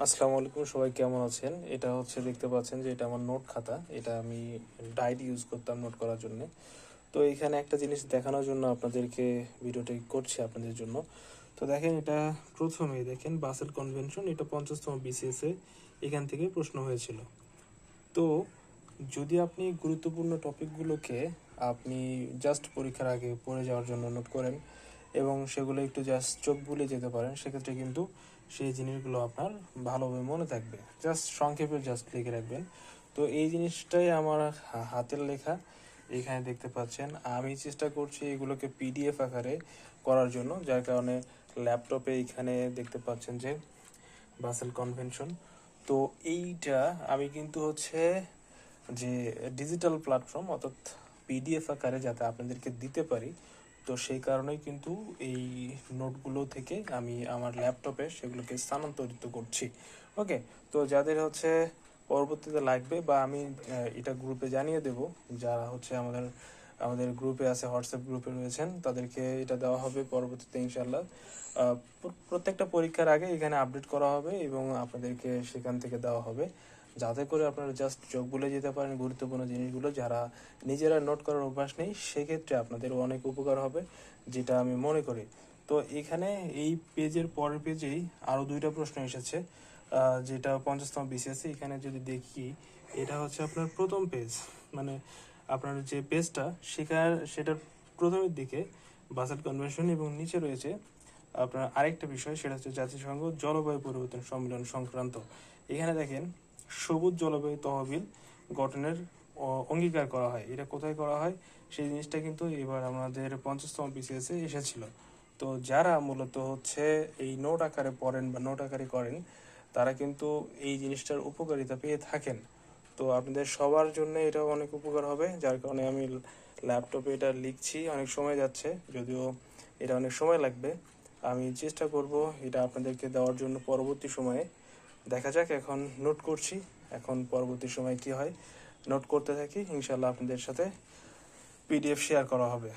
আসসালামু আলাইকুম, সবাই কেমন আছেন? এটা হচ্ছে দেখতে পাচ্ছেন যে এটা আমার নোট খাতা। এটা আমি ডায়েরি ইউজ করতাম নোট করার জন্য। তো এখানে একটা জিনিস দেখানোর জন্য আপনাদেরকে ভিডিওটি করছি আপনাদের জন্য। তো দেখেন, এটা প্রথমেই দেখেন বাসেল কনভেনশন, এটা 50তম বিসিএস এ এখান থেকে প্রশ্ন হয়েছিল। তো যদি আপনি গুরুত্বপূর্ণ টপিকগুলোকে আপনি জাস্ট পরীক্ষার আগে পড়ে যাওয়ার জন্য নোট করেন এবং সেগুলো একটু জাস্ট চোখ বুলে যেতে পারেন, সেক্ষেত্রে কিন্তু সেই জিনিসগুলো আপনার ভালোভাবে মনে থাকবে। জাস্ট সংক্ষেপে জাস্ট লিখে রাখবেন। তো এই জিনিসটাই আমার হাতের লেখা, এখানে দেখতে পাচ্ছেন। আমি চেষ্টা করছি এগুলোকে পিডিএফ আকারে করার জন্য, যার কারণে ল্যাপটপে এখানে দেখতে পাচ্ছেন যে বাসেল কনভেনশন। তো এইটা আমি কিন্তু হচ্ছে যে ডিজিটাল প্ল্যাটফর্ম, অর্থাৎ পিডিএফ আকারে যাতে আপনাদেরকে দিতে পারি, তো সেই কারণেই কিন্তু এই নোটগুলো থেকে আমি আমার ল্যাপটপে সেগুলোকে স্থানান্তরিত করছি। ওকে, তো যাদের হচ্ছে পরবর্তীতে লাগবে বা আমি এটা গ্রুপে জানিয়ে দেব, যারা হচ্ছে আমাদের আমাদের গ্রুপে আছে, হোয়াটসঅ্যাপ গ্রুপে রয়েছেন, তাদেরকে এটা দেওয়া হবে পরবর্তীতে ইনশাল্লাহ। প্রত্যেকটা পরীক্ষার আগে এখানে আপডেট করা হবে এবং আপনাদেরকে সেখান থেকে দেওয়া হবে, যাতে করে আপনারা জাস্ট চোখ বুলে যেতে পারেন গুরুত্বপূর্ণ জিনিসগুলো। যারা নিজেরা নোট করার অভ্যাস নেই, সেক্ষেত্রে আপনাদের অনেক উপকার হবে, যেটা আমি মনে করি। তো এখানে এই পেজের পরের পেজেই আরও দুইটা প্রশ্ন এসেছে, যেটা 50তম বিসিএস। এখানে যদি দেখি, এটা হচ্ছে আপনার প্রথম পেজ, মানে আপনার যে পেজটা সেটার প্রথমের দিকে বাসেল কনভেনশন এবং নিচে রয়েছে আপনার আরেকটা বিষয়, সেটা হচ্ছে জাতিসংঘ জলবায়ু পরিবর্তন সম্মেলন সংক্রান্ত। এখানে দেখেন, সবুজ জলবায়ু তহবিল গঠনের অঙ্গীকার করা হয়। এটা কোথায় করা হয় সেই জিনিসটা কিন্তু এবার আমাদের 50তম বিসিএস এ এসেছিল। তো যারা মূলত হচ্ছে এই নোট আকারে পড়েন বা নোট আকারে করেন, তারা কিন্তু এই জিনিসটার উপকারিতা পেয়ে থাকেন। তো আপনাদের সবার জন্য এটা অনেক উপকার হবে, যার কারণে আমি ল্যাপটপে এটা লিখছি। অনেক সময় যাচ্ছে, যদিও এটা অনেক সময় লাগবে। আমি চেষ্টা করব এটা আপনাদেরকে দেওয়ার জন্য পরবর্তী সময়ে। দেখা যাক, এখন নোট করছি, এখন পরবর্তী সময় কি হয় নোট করতে থাকি, ইনশাল্লাহ আপনাদের সাথে পিডিএফ শেয়ার করা হবে।